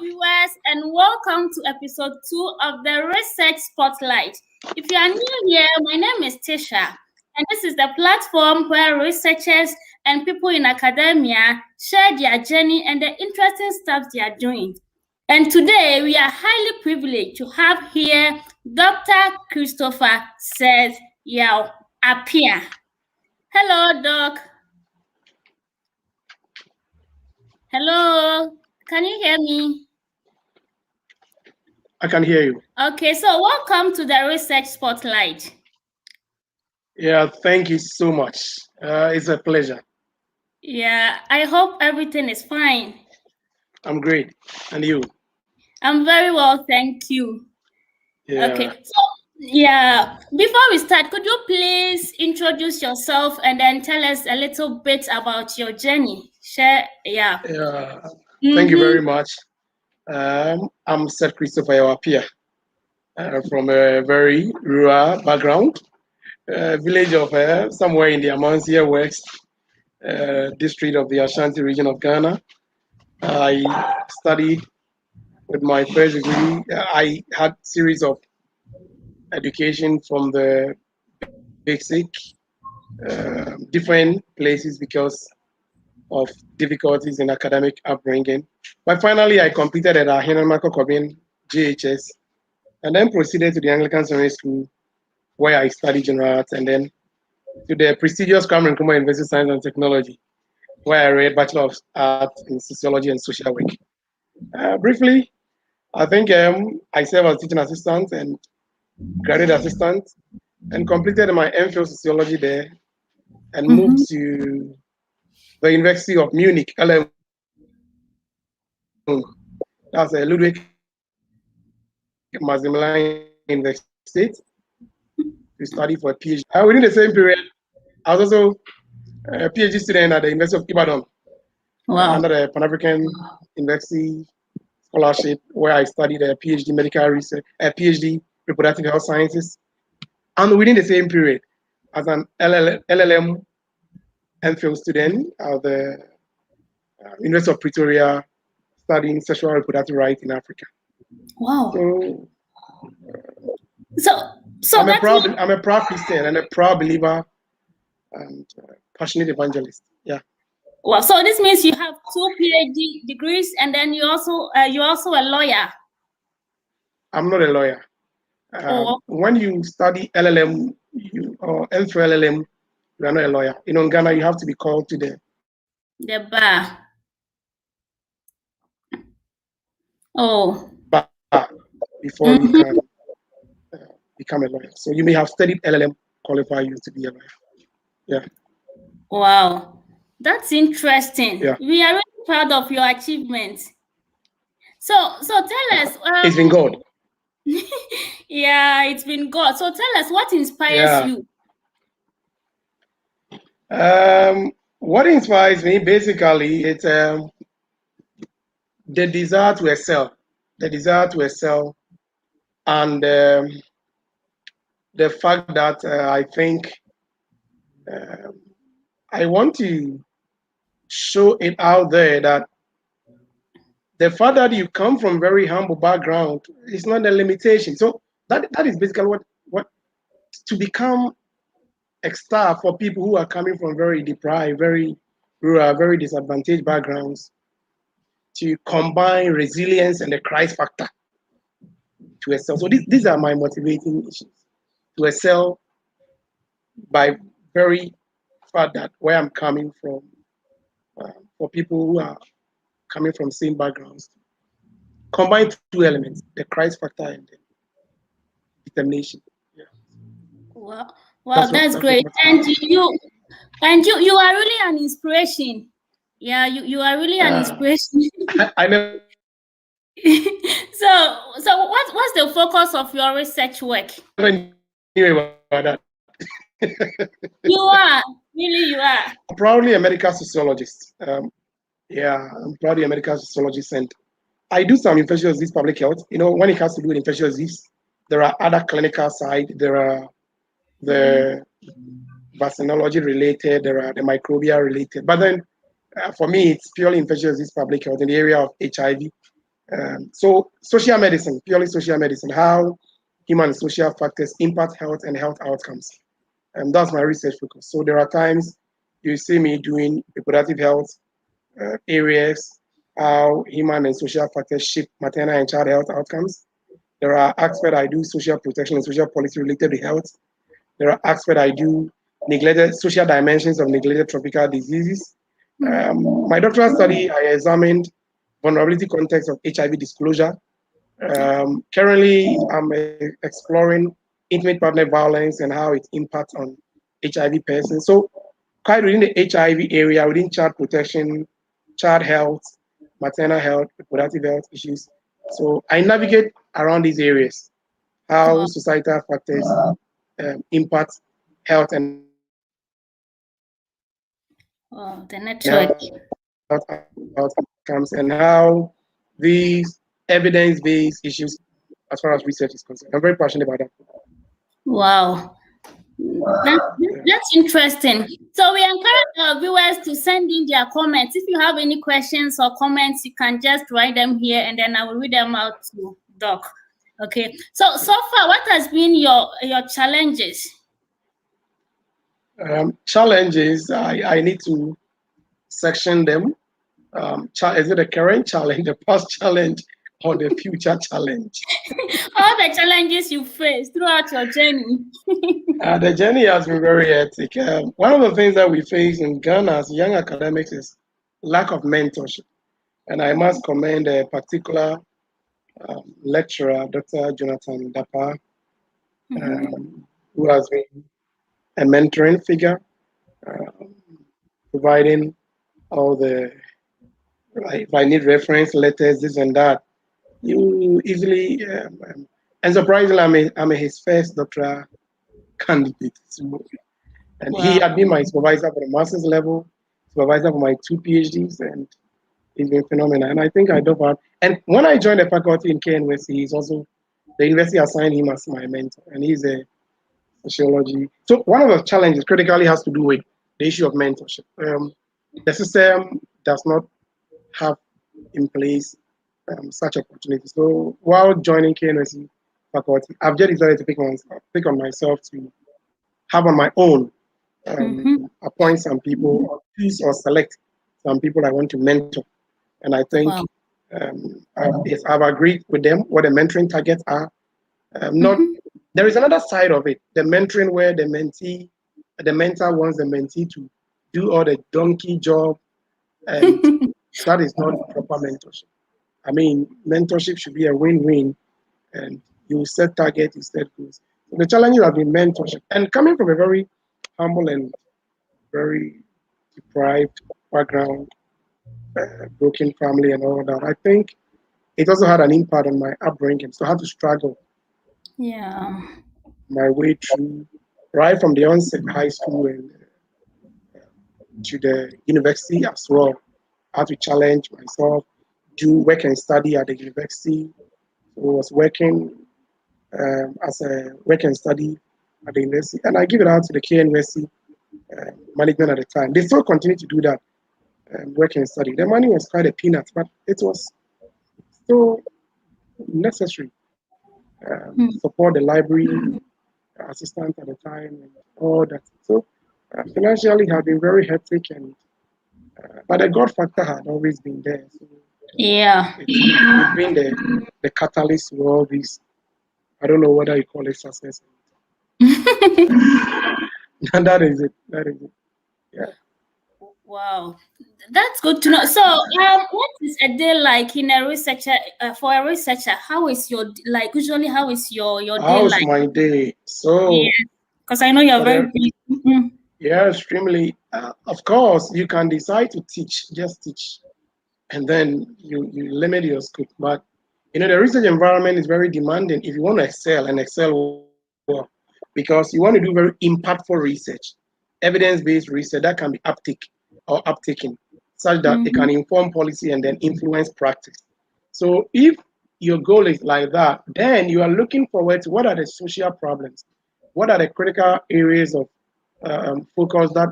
viewers, and welcome to episode 2 of the Research Spotlight. If you are new here, my name is Tisha, and this is the platform where researchers and people in academia share their journey and the interesting stuff they are doing. And today, we are highly privileged to have here Dr. Christopher Seth Appiah. Hello, Doc. Hello, can you hear me? I can hear you. Okay, so welcome to the Research Spotlight. Yeah, thank you so much. It's a pleasure. Yeah, I hope everything is fine. I'm great. And you? I'm very well, thank you. Yeah. Okay, so before we start, could you please introduce yourself and then tell us a little bit about your journey? Share, Yeah. Thank you very much. I'm Seth Christopher Appiah from a very rural background, village of somewhere in the Amansia West district of the Ashanti region of Ghana. I studied with my first degree. I had series of education from the basic, different places because of difficulties in academic upbringing. But finally, I completed at Ahenamako Kobin GHS and then proceeded to the Anglican Seminary School where I studied general arts, and then to the prestigious Kwame Nkrumah University of Science and Technology where I read Bachelor of Arts in Sociology and Social Work. Briefly, I think I served as teaching assistant and graduate assistant and completed my MPhil Sociology there and moved to the University of Munich, LM. That's a Ludwig Maximilian University to study for a PhD. Within the same period, I was also a PhD student at the University of Ibadan. Under the Pan-African University Scholarship, where I studied a PhD medical research, a PhD reproductive health sciences. And within the same period, as an LLM MPhil student at the University of Pretoria, studying sexual reproductive rights in Africa. Wow. So I'm a proud Christian and a proud believer and passionate evangelist. Yeah. Well, so this means you have 2 PhD degrees, and then you're also a lawyer. I'm not a lawyer. When you study LLM or MPhil LLM, you are not a lawyer. In Ghana, you have to be called to the bar. Bar before you can become a lawyer. So you may have studied LLM, qualify you to be a lawyer. Yeah. Wow, that's interesting. Yeah. We are really proud of your achievements. So tell us. It's been God. Yeah, it's been God. So tell us what inspires you. What inspires me, basically, it's the desire to excel. The desire to excel, and the fact that I think I want to show it out there that the fact that you come from very humble background is not a limitation. So that is basically what to become a star for people who are coming from very deprived, very rural, very disadvantaged backgrounds, to combine resilience and the Christ factor to excel. So these are my motivating issues. To excel by very fact that where I'm coming from, for people who are coming from same backgrounds, combine 2 elements, the Christ factor and the determination. Yeah. Wow, that's great. And you are really an inspiration. Yeah, you are really an inspiration. I know. So what's the focus of your research work? I knew about that. You are. I'm proudly a medical sociologist. I'm proudly a medical sociologist, and I do some infectious disease public health. When it has to do with infectious disease, there are other clinical side. There are the vaccinology related. There are the microbial related. But then, for me, it's purely infectious disease public health in the area of HIV, So social medicine, purely social medicine, how human and social factors impact health and health outcomes. And that's my research focus. So there are times you see me doing reproductive health areas, how human and social factors shape maternal and child health outcomes. There are aspects I do social protection and social policy related to health. There are aspects I do neglected social dimensions of neglected tropical diseases. My doctoral study, I examined vulnerability context of HIV disclosure. Currently, I'm exploring intimate partner violence and how it impacts on HIV persons. So, quite within the HIV area, within child protection, child health, maternal health, reproductive health issues. So, I navigate around these areas, how Wow. societal factors impact health and health Oh, the network. outcomes, and how these evidence-based issues, as far as research is concerned. I'm very passionate about that. Wow. That's interesting. So we encourage our viewers to send in their comments. If you have any questions or comments, you can just write them here and then I will read them out to Doc. Okay. So far, what has been your challenges? Challenges, I need to section them. Is it a current challenge, the past challenge, or the future challenge? All the challenges you faced throughout your journey. The journey has been very hectic. One of the things that we face in Ghana as young academics is lack of mentorship. And I must commend a particular lecturer, Dr. Jonathan Dapa, who has been a mentoring figure, um, providing all the, if I need reference letters, this and that, you easily, and surprisingly, I'm his first doctoral candidate. So, and he Wow. had been my supervisor for the master's level, supervisor for my 2 PhDs, and he's been phenomenal. And I think I do that. And when I joined the faculty in KNUST, he's also, the university assigned him as my mentor, and he's a sociology. So one of the challenges critically has to do with the issue of mentorship. The system does not have in place such opportunities. So while joining KNUST faculty, I've just decided to pick on myself to have on my own appoint some people, or choose or select some people I want to mentor. And I think Wow. yes, I've agreed with them what the mentoring targets are. Not There is another side of it, the mentoring where the mentor wants the mentee to do all the donkey job, and that is not proper mentorship. I mean, mentorship should be a win-win, and you set targets, you set goals. So the challenges have been mentorship, and coming from a very humble and very deprived background, broken family, and all that, I think it also had an impact on my upbringing. So I had to struggle Yeah. my way through right from the onset, high school and to the university as well. I had to challenge myself, do work and study at the university. So I was working as a work and study at the university, and I give it out to the KNUST management at the time. They still continue to do that, work and study. The money was quite a peanut, but it was still necessary. Support the library assistant at the time and all that. So financially had been very hectic, and but the God factor had always been there. So Yeah. it's been the catalyst to all these. I don't know whether you call it success. That is it. That is it. Yeah. Wow, that's good to know. So, what is a day like in a researcher for a researcher? How is your like usually? How is your day How's like? my day? Yeah, So because I know you're for very the busy. Mhm. yeah, extremely. Of course, you can decide to teach, just teach, and then you limit your scope. But the research environment is very demanding if you want to excel and excel well, because you want to do very impactful research, evidence-based research that can be or uptaken, such that it can inform policy and then influence practice. So if your goal is like that, then you are looking forward to what are the social problems, what are the critical areas of focus that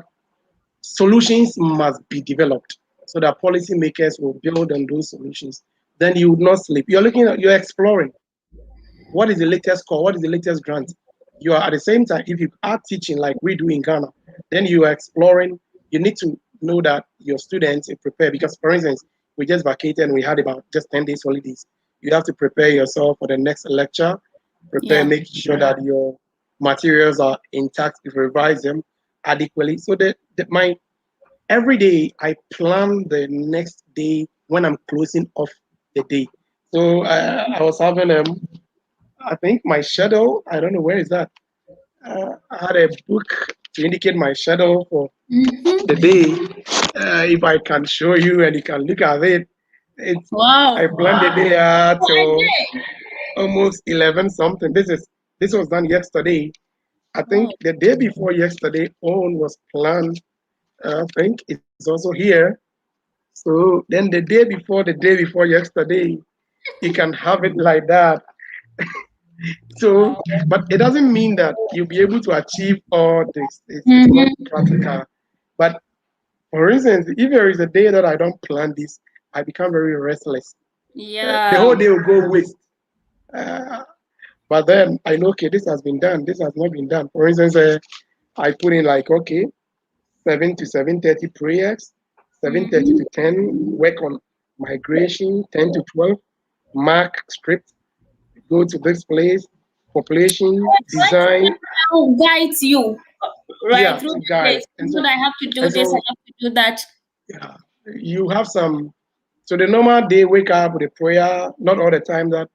solutions must be developed so that policymakers will build on those solutions then you would not sleep. You're exploring. What is the latest call? What is the latest grant? You are at the same time, if you are teaching like we do in Ghana, then you are exploring. You need to know that your students are prepared because, for instance, we just vacated and we had about just 10 days holidays. You have to prepare yourself for the next lecture, prepare, Yeah. make sure that your materials are intact, you revise them adequately. So that my every day I plan the next day when I'm closing off the day. So I was having I think my schedule. I don't know where is that. I had a book to indicate my schedule for Mm-hmm. the day. If I can show you and you can look at it, it's I Wow. planned the day Oh, I till did. almost 11 something. This was done yesterday. I think Oh, the day before yesterday, own was planned. I think it's also here. So then the day before yesterday, you can have it like that. So, wow. but it doesn't mean that you'll be able to achieve all this. It's not Mm-hmm. practical. But for instance, if there is a day that I don't plan this, I become very restless. The Yeah. whole day will go waste. Uh, but then I know, okay, this has been done. This has not been done. For instance, I put in like, okay, 7 to 7:30 prayers, 7:30 Mm-hmm. to 10 work on migration, 10 to 12 mark script, go to this place, population, design, Now guides you right yeah, through the guide. days. You know that I have to do And this, I so have to do that. yeah, you have some. So the normal day, wake up with a prayer. Not all the time that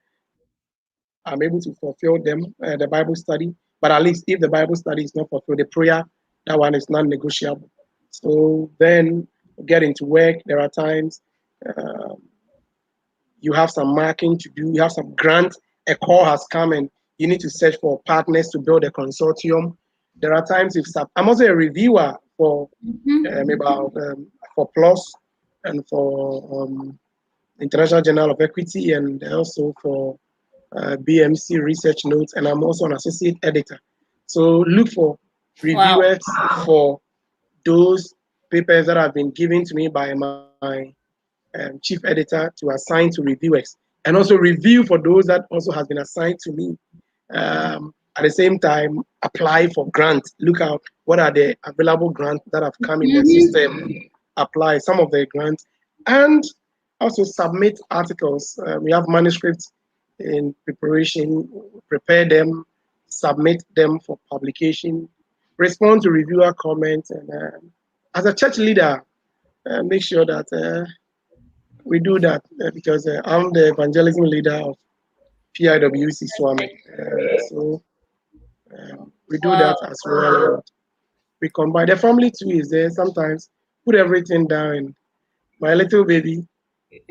I'm able to fulfill them, the Bible study. But at least if the Bible study is not fulfilled, the prayer, that one is non-negotiable. So then get into work. There are times uh, you have some marking to do. You have some grant. A call has come and you need to search for partners to build a consortium. There are times if I'm also a reviewer Mm-hmm. about for PLOS and for International Journal of Equity and also for BMC Research Notes, and I'm also an associate editor. So look for Wow. reviewers for those papers that have been given to me by my chief editor to assign to reviewers, and also review for those that also has been assigned to me. At the same time, apply for grants. Look out what are the available grants that have come in the Mm-hmm. system. Apply some of the grants, and also submit articles. We have manuscripts in preparation. Prepare them, submit them for publication. Respond to reviewer comments, and as a church leader, make sure that we do that because I'm the evangelism leader of PIWC Swami. So we do Wow. that as well. And we combine. The family too is there. Sometimes put everything down and my little baby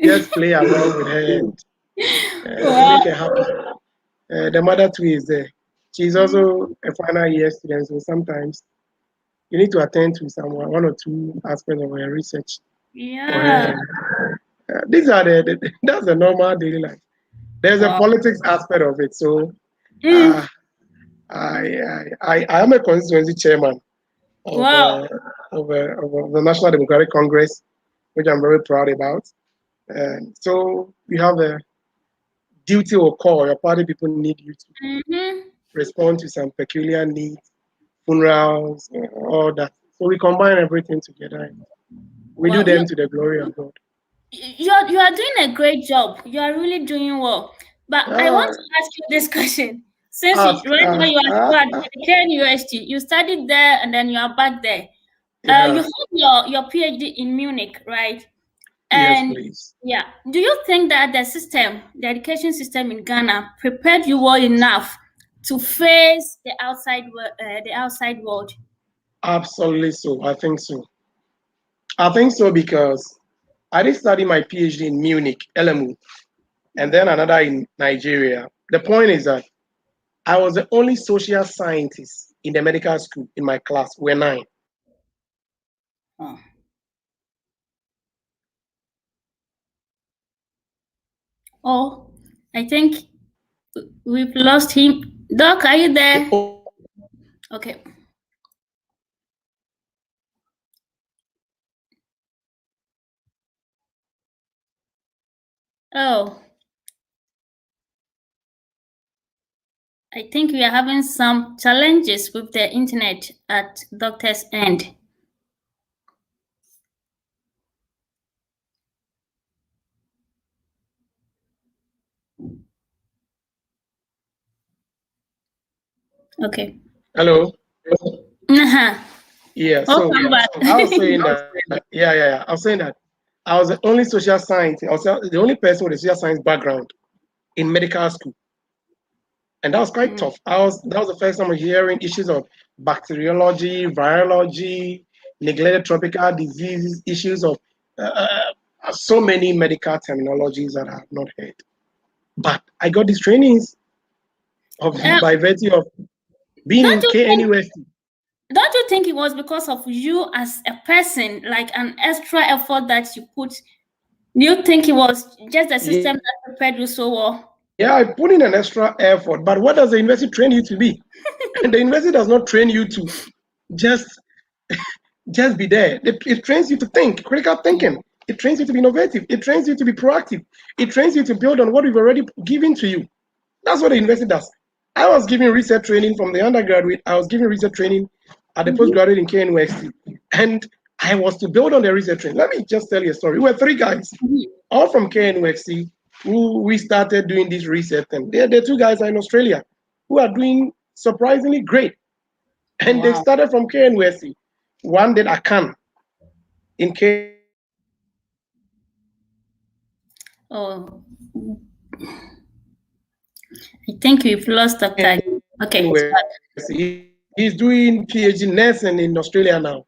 just play along with her and Wow. make her happy. The mother too is there. She's also a final year student, so sometimes you need to attend to someone, one or two aspects of her research for Yeah. her. These are that's the normal daily life. There's a Wow. politics aspect of it. So Mm. uh, I am a constituency chairman of, Wow. of the National Democratic Congress, which I'm very proud about. And so you have a duty or call. Your party people need you to Mm-hmm. respond to some peculiar needs, funerals, all that. So we combine everything together and we do Wow. them to the glory of God. You are doing a great job. You are really doing well. But I want Uh, to ask you this question. Since ask, right now you are ask. at the KNUST, you studied there and then you are back there. You Yeah, have your PhD in Munich, right? yes, And please. yeah, do you think that the education system in Ghana, prepared you well enough to face the outside world? Absolutely so. I think so. I think so because I did study my PhD in Munich, LMU, and then another in Nigeria. The point is that I was the only social scientist in the medical school in my class. We're nine. Oh, oh, I think we've lost him. Doc, are you The there? only Okay. Oh, I think we are having some challenges with the internet at doctor's end. Okay. Hello. Uh-huh. Yeah. Welcome back. I was saying that. Yeah. I was saying that I was the only social science. I was the only person with a social science background in medical school, and that was quite tough. That was the first time I was hearing issues of bacteriology, virology, neglected tropical diseases, issues of so many medical terminologies that I have not heard. But I got these trainings by virtue of being don't in you think KNUST. don't you think it was because of you as a person, like an extra effort that you put? Do you think it was just the system that prepared you so well? Yeah, I put in an extra effort, but what does the university train you to be? And the university does not train you to just just be there. It trains you to think, critical thinking. It trains you to be innovative. It trains you to be proactive. It trains you to build on what we've already given to you. That's what the university does. I was giving research training from the undergraduate. I was giving research training at the postgraduate in KNUST. And I was to build on the research training. Let me just tell you a story. We were three guys, all from KNUST, who we started doing this research. And the two guys are in Australia who are doing surprisingly great. And they started from KNUST. One did ACAN in KNUST. Oh, I think we've lost Dr. Okay. He's doing PhD nursing in Australia now.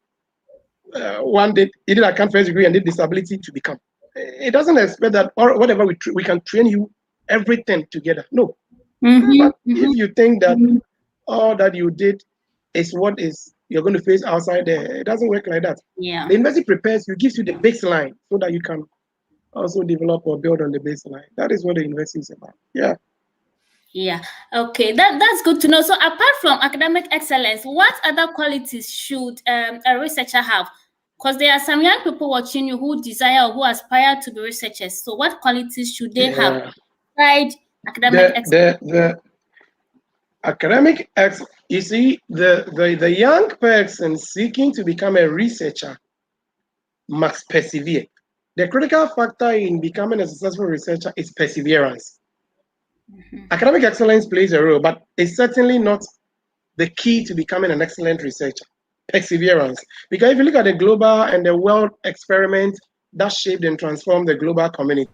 One did he did ACAN first degree and did disability to become. It doesn't expect that or whatever we can train you everything together. No. But if you think that all that you did is what is you're going to face outside there, it doesn't work like that. Yeah. The university prepares you, gives you the baseline so that you can also develop or build on the baseline. That is what the university is about. Yeah. Yeah. Okay. That's good to know. So apart from academic excellence, what other qualities should a researcher have? Because there are some young people watching you who desire or who aspire to be researchers. So what qualities should they have besides academic excellence? The academic you see, the young person seeking to become a researcher must persevere. The critical factor in becoming a successful researcher is perseverance. Academic excellence plays a role, but it's certainly not the key to becoming an excellent researcher. Perseverance. Because if you look at the global and the world experiment that shaped and transformed the global community,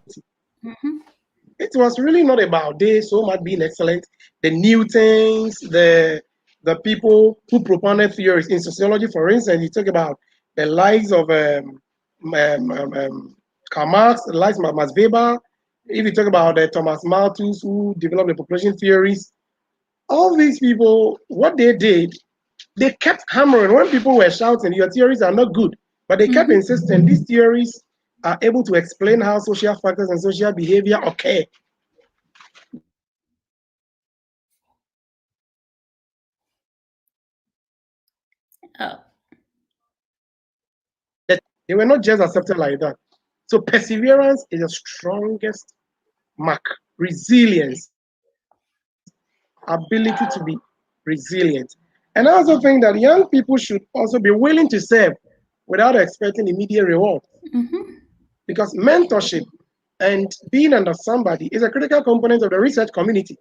it was really not about they so much being excellent. The Newtons, the people who propounded theories in sociology, for instance, you talk about the likes of Karl Marx, the likes of Max Weber. If you talk about Thomas Malthus, who developed the population theories, all these people, what they did, they kept hammering when people were shouting, your theories are not good, but they kept insisting these theories are able to explain how social factors and social behavior occur. They were not just accepted like that. So perseverance is the strongest mark. Resilience, ability to be resilient. And I also think that young people should also be willing to serve without expecting immediate reward. Because mentorship and being under somebody is a critical component of the research community.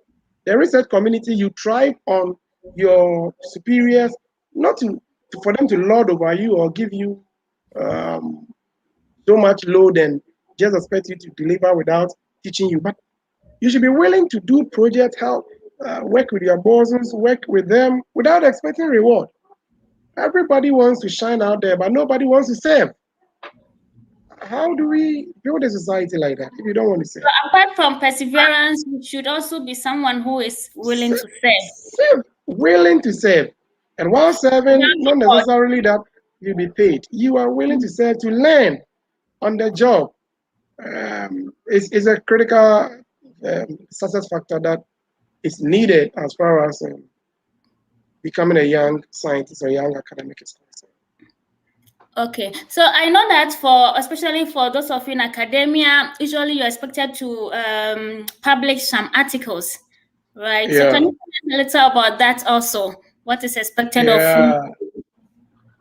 The research community, you thrive on your superiors, not for them to lord over you or give you so much load and just expect you to deliver without teaching you. But you should be willing to do project help, work with your bosses, work with them without expecting reward. Everybody wants to shine out there, but nobody wants to serve. How do we build a society like that if you don't want to serve? So apart from perseverance, you should also be someone who is willing to serve. Willing to serve. And while serving, not necessarily that you'll be paid. You are willing to serve, to learn on the job. Is a critical success factor that is needed as far as becoming a young scientist or young academic is concerned. Okay, so I know that especially for those of you in academia, usually you're expected to publish some articles, right? So can Yeah, you tell us a little about that also? What is expected of you? yeah,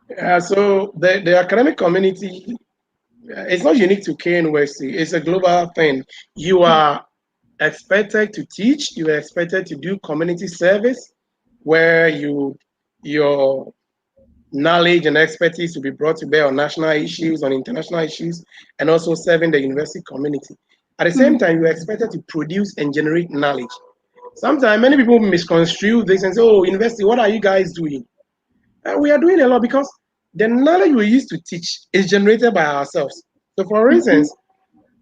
yeah. So the academic community, it's not unique to KNUST. It's a global thing. You are expected to teach. You are expected to do community service, where your knowledge and expertise to be brought to bear on national issues, on international issues, and also serving the university community. At the same time, you're expected to produce and generate knowledge. Sometimes many people misconstrue this and say, "Oh, university, what are you guys doing?" And we are doing a lot because the knowledge we used to teach is generated by ourselves. So, for instance,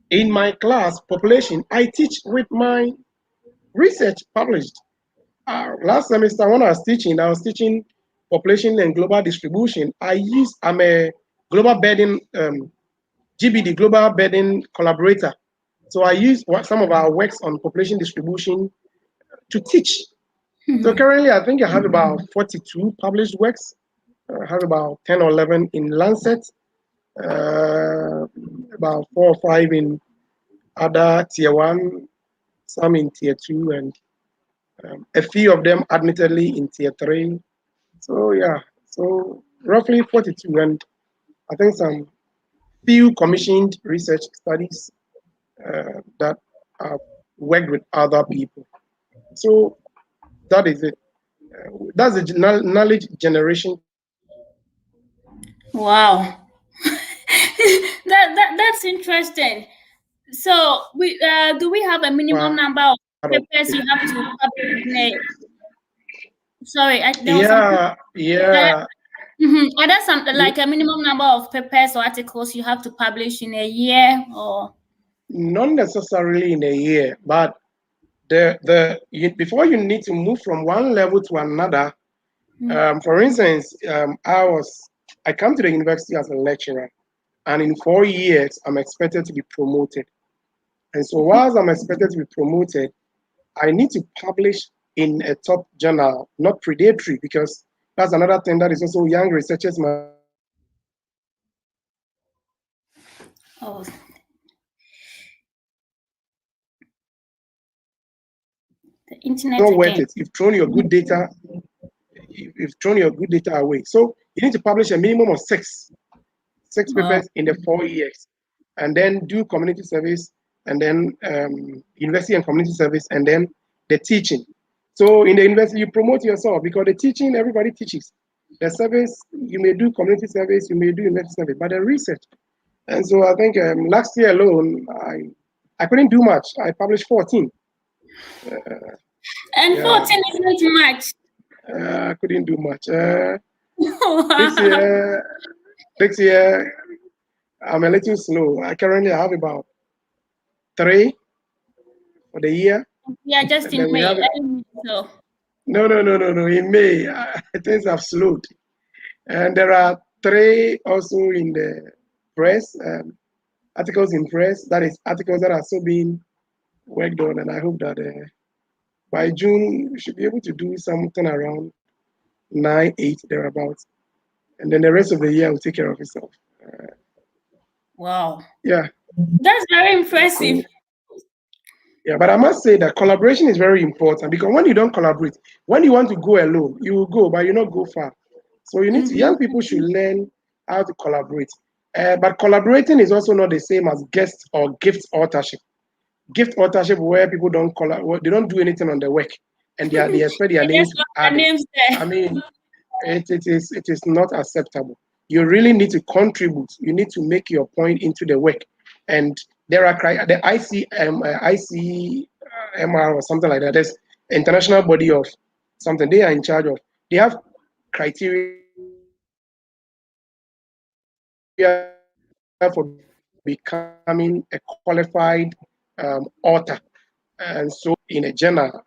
in my class, population, I teach with my research published. Last semester, when I was teaching population and global distribution. I'm a global burden GBD, global burden collaborator. So I use some of our works on population distribution to teach. So currently, I think I have about 42 published works. I have about 10 or 11 in Lancet, uh, about 4 or 5 in other tier one, some in tier two, and a few of them admittedly in tier three. So yeah, so roughly 42, and I think some few commissioned research studies that I've worked with other people. So that is it. That's the knowledge generation part of it. Wow, that's interesting. So we do we have a minimum number of papers you have to publish in a? Sorry, there was something. Yeah, yeah. Are there some like N- a minimum number of papers or articles you have to publish in a year or? Not necessarily in a year, but before you need to move from one level to another. For instance, I come to the university as a lecturer, and in 4 years, I'm expected to be promoted. And so, whilst I'm expected to be promoted, I need to publish in a top journal, not predatory, because that's another thing that is also young researchers must be aware of. Oh, the internet Not worth again. it. You've thrown your good data away. So you need to publish a minimum of six Wow. papers in the 4 years, and then do community service, and then university and community service, and then the teaching. So in the university, you promote yourself because the teaching, everybody teaches. The service, you may do community service, you may do university service, but the research. And so I think last year alone, I couldn't do much. I published 14. And Yeah, 14 is not much. I couldn't do much. This Wow. year, next year, I'm a little slow. I currently have about 3 for the year, We are just and in then we May. have I didn't think so. no. In May, things have slowed, and there are 3 also in the press, articles in press. That is articles that are still being worked on, and I hope that by June we should be able to do something around 9, 8 thereabouts, and then the rest of the year will take care of itself. Wow. Yeah. That's very impressive. So yeah, but I must say that collaboration is very important because when you don't collaborate, when you want to go alone, you will go, but you not go far. So young people should learn how to collaborate. But collaborating is also not the same as guest or gift authorship. Gift authorship where people don't they don't do anything on the work, and they expect their They name just to be got their added. names there. I mean, it is not acceptable. You really need to contribute. You need to make your point into the work, and there are the ICMR or something like that. There's international body of something they are in charge of. They have criteria for becoming a qualified author, and so in a journal,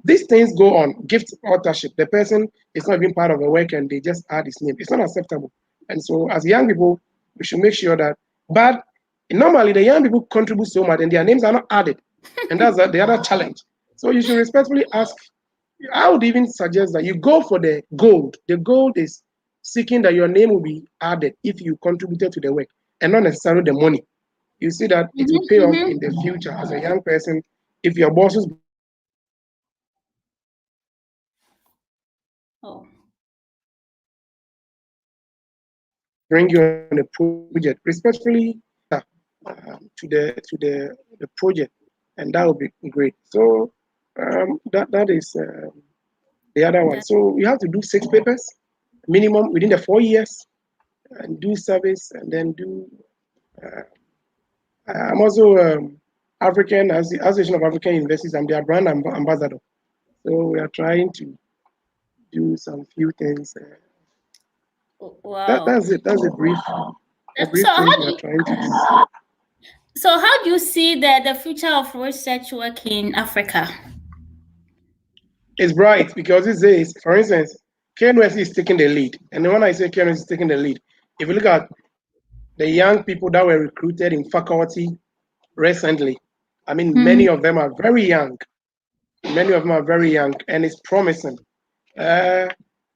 these things go on. Gift authorship, the person is not even part of the work, and they just add his name. It's not acceptable. And so, as young people, we should make sure that. But normally, the young people contribute so much, and their names are not added, and that's the other challenge. So you should respectfully ask. I would even suggest that you go for the gold. The gold is seeking that your name will be added if you contributed to the work, and not necessarily the money. You see that it will pay off in the future as a young person. If your bosses bring you on a project, respectfully, Oh. to the project, and that would be great. So that is the other one. That, So you have to do 6 papers minimum within the 4 years, and do service, and then do. I'm also African as the Association of African Universities. I'm their brand ambassador. So we are trying to do some few things. wow. That's it. That's a brief So how things do we are you, trying to do. so how do you see the future of research work in Africa? It's bright because it says, for instance, KNUST is taking the lead. And when I say KNUST is taking the lead, if you look at the young people that were recruited in faculty recently, I mean, many of them are very young. Many of them are very young, and it's promising. Uh,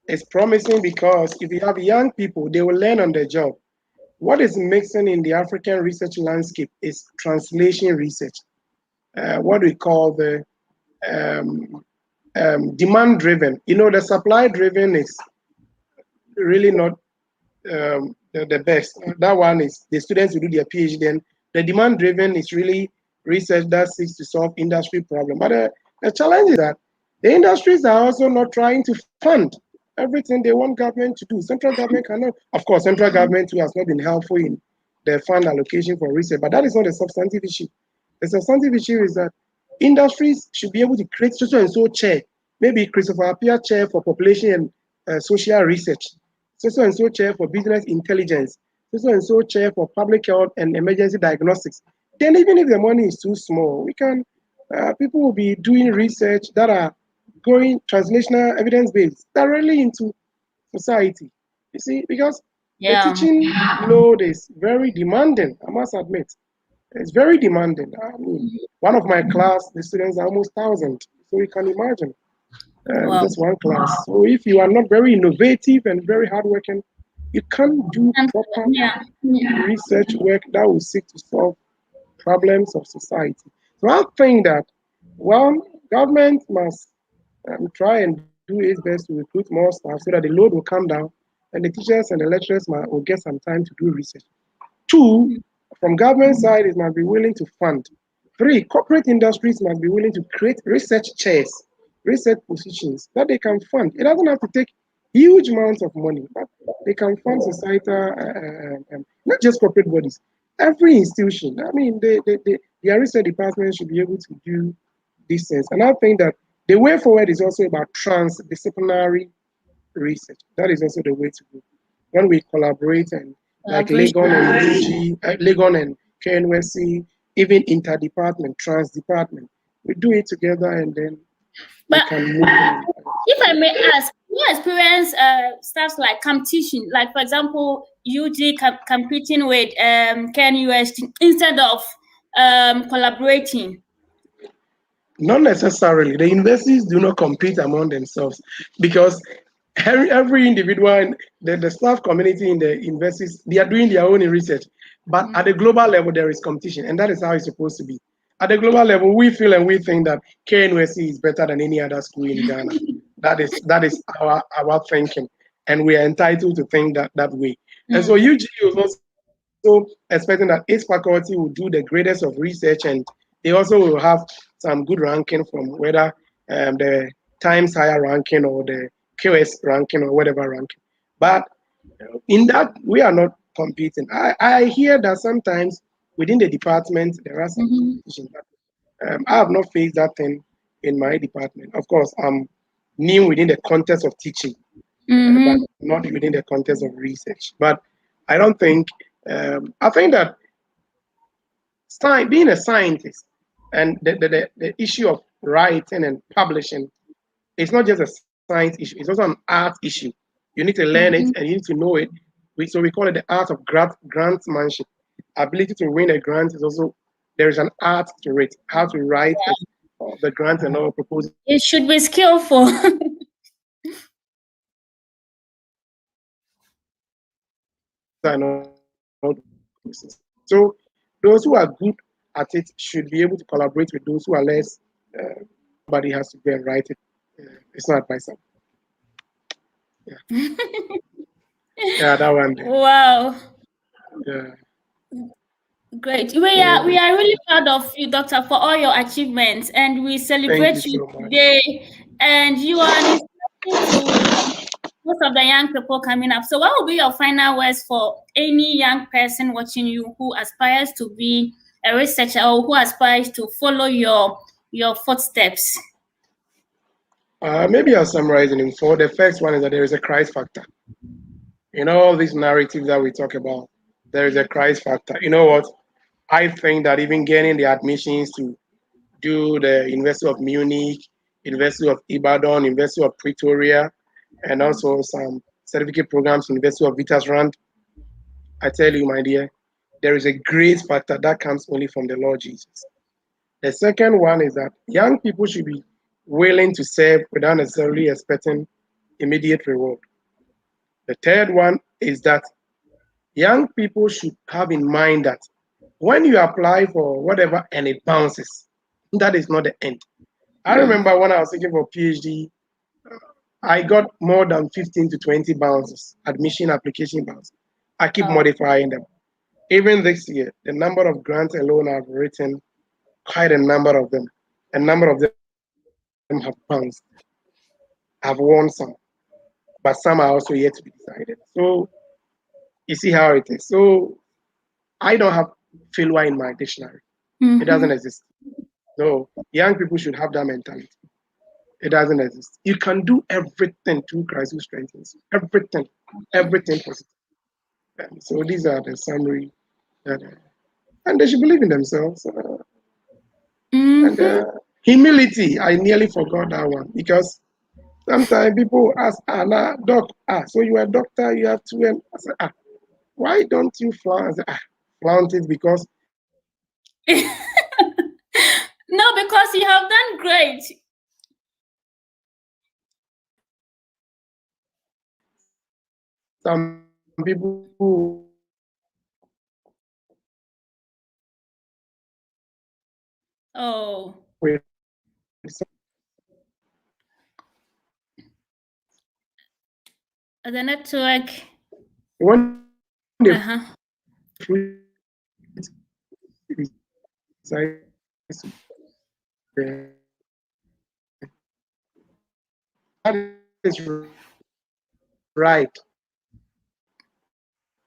it's promising because if you have young people, they will learn on the job. What is missing in the African research landscape is translation research, what we call the um, demand driven. The supply driven is really not the best. That one is the students who do their PhD. Then the demand driven is really research that seeks to solve industry problem. But the challenge is that the industries are also not trying to fund everything they want government to do. Central government cannot. Of course, central government too has not been helpful in the fund allocation for research, but that is not a substantive issue. The substantive issue is that industries should be able to create so and so chair, maybe Christopher Appiah chair for population and social research, so and so chair for business intelligence, so and so chair for public health and emergency diagnostics. Then even if the money is too small, we can people will be doing research that are going translational evidence based directly into society. You see, because the Yeah. teaching load is very demanding, I must admit. It's very demanding. I mean, one of my class, the students are almost 1,000. So you can imagine Wow. just one class. So if you are not very innovative and very hardworking, you can't do And, proper yeah. research work that will seek to solve problems of society. So I think that, well, government must try and do its best to recruit more staff so that the load will come down and the teachers and the lecturers will get some time to do research. Two, from government side, it must be willing to fund. Three, corporate industries must be willing to create research chairs, research positions that they can fund. It doesn't have to take huge amounts of money, but they can fund societal, not just corporate bodies, every institution. I mean, their research department should be able to do these things. And I think that the way forward is also about transdisciplinary research. That is also the way to go. When we collaborate and like Collaboration. Legon and KNUST, even interdepartment, trans-department, we do it together and then we But can move on. if I may ask, you experience stuff like competition, like for example, UG competing with KNUST instead of collaborating? Not necessarily. The universities do not compete among themselves because every individual and the staff community in the universities, they are doing their own research. But at the global level, there is competition, and that is how it's supposed to be. At the global level, we feel and we think that KNUST is better than any other school in Ghana. That is our thinking, and we are entitled to think that way. And so UG was also expecting that its faculty will do the greatest of research, and they also will have some good ranking from whether the Times Higher ranking or the QS ranking or whatever ranking. But in that, we are not competing. I hear that sometimes within the department there are some competition. But, I have not faced that thing in my department. Of course, I'm new within the context of teaching, but not within the context of research. But I don't think, I think that being a scientist and the issue of writing and publishing, it's not just a science issue, it's also an art issue. You need to learn it and you need to know it. So we call it the art of grantsmanship. Ability to win a grant is also, there is an art to it, how to write it, the grant and all proposals. It should be skillful. and all those things. So those who are good at it should be able to collaborate with those who are less. Uh, Nobody has to go and write it. It's not advisable. Yeah, yeah, that one there. Wow. Yeah. Great. So We are really proud of you, Doctor, for all your achievements, and we thank you celebrate you so much. today. And you are an inspiration to most of the young people coming up. So, what will be your final words for any young person watching you who aspires to be a researcher or who aspires to follow your footsteps? Maybe I'll summarize it in four. The first one is that there is a Christ factor. In all these narratives that we talk about, there is a Christ factor. You know what? I think that even getting the admissions to do the University of Munich, University of Ibadan, University of Pretoria, and also some certificate programs, University of Witwatersrand. I tell you, my dear, there is a grace factor that comes only from the Lord Jesus. The second one is that young people should be willing to serve without necessarily expecting immediate reward. The third one is that young people should have in mind that when you apply for whatever and it bounces, that is not the end. I remember when I was looking for PhD, I got more than 15 to 20 bounces, admission application bounces. I keep Oh, modifying them. Even this year, the number of grants alone I've written, quite a number of them. A number of them have bounced. I've won some, but some are also yet to be decided. So you see how it is. So I don't have failure in my dictionary. It doesn't mm-hmm. exist. No, young people should have that mentality. It doesn't exist. You can do everything through Christ who strengthens you. Everything, everything positive. So these are the summary. That, and they should believe in themselves. And Mm-hmm. humility, I nearly forgot that one because sometimes people ask, nah, doc, so you are a doctor, you have to, I say, why don't you flaunt? I say, flaunt it because No, because you have done great. some people Oh, with the network. when the fruit Uh-huh. decides that is right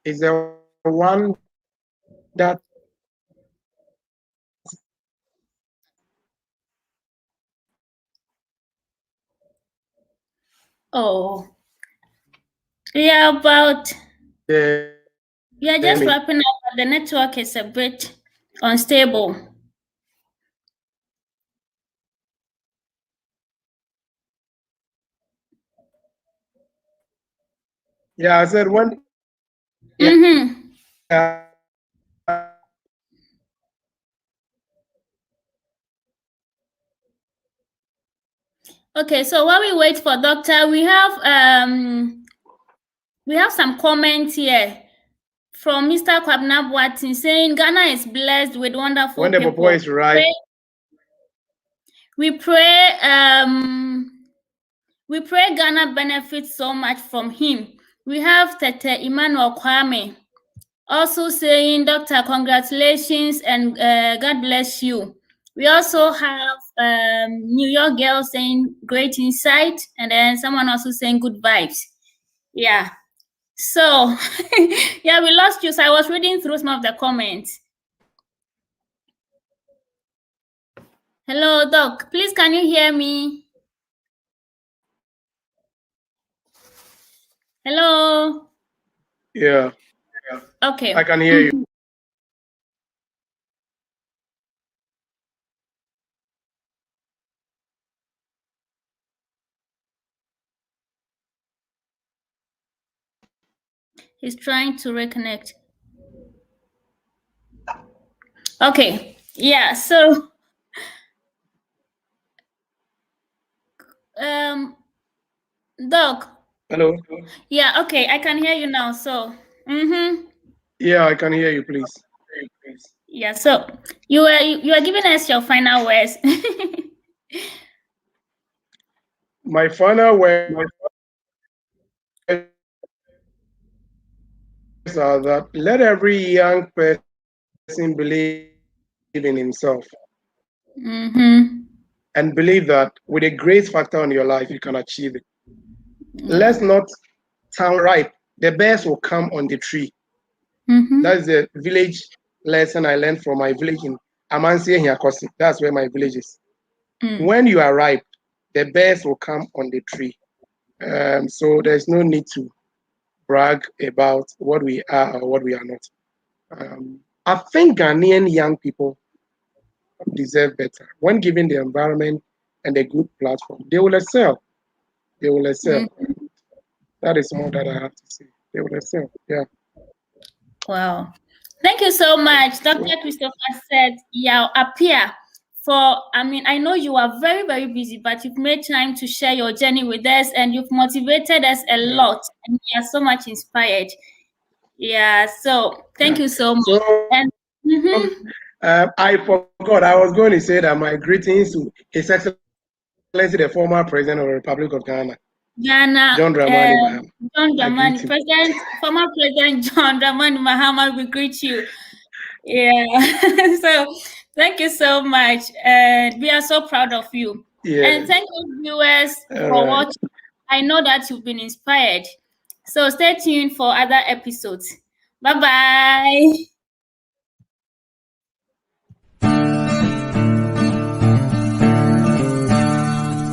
is the one that Oh, yeah, about we are just the wrapping up, but the network is a bit unstable. yeah, I said when Mm-hmm. yeah, Okay, so while we wait for doctor, we have some comments here from Mr. Kwabna Boatin saying Ghana is blessed with wonderful when the papa people. is right, We pray we pray Ghana benefits so much from him. We have Tete Emmanuel Kwame also saying, Doctor, congratulations and God bless you. We also have New York girl saying great insight, and then someone also saying good vibes. Yeah. So, yeah, we lost you. So I was reading through some of the comments. Hello, Doc. Please, can you hear me? Hello. yeah, I Okay. can hear you. He's trying to reconnect. Okay. Yeah. So, um, Doc. Hello. Yeah. Okay. I can hear you now. So. Mm-hmm. Yeah, I can hear you, please. Yeah. So you are giving us your final words. My final words are that let every young person believe in himself Mm-hmm. and believe that with a grace factor in your life, you can achieve it. Yeah. Let's not sound ripe. The best will come on the tree. Mm-hmm. That's the village lesson I learned from my village in Amansie Hiakosi. That's where my village is. Mm. When you are ripe, the best will come on the tree. So there's no need to brag about what we are or what we are not. I think Ghanaian young people deserve better. When given the environment and a good platform, they will excel. They will excel. Mm. That is all that I have to say. They will excel. Yeah. Wow. Thank you so much, Dr. Christopher Seth Appiah. I know you are very, very busy, but you've made time to share your journey with us and you've motivated us a Yeah. lot. And we are so much inspired. Yeah, so thank Yeah. you so much. So And mhm, I forgot. I was going to say that my greetings to His Excellency, the former President of the Republic of Ghana, Ghana, John Dramani Mahama. John I greet Dramani, him. former President John Dramani Mahama, we greet you. Yeah. So thank you so much. And we are so proud of you. And Yes. thank you, viewers, All for right. watching. I know that you've been inspired. So stay tuned for other episodes. Bye bye.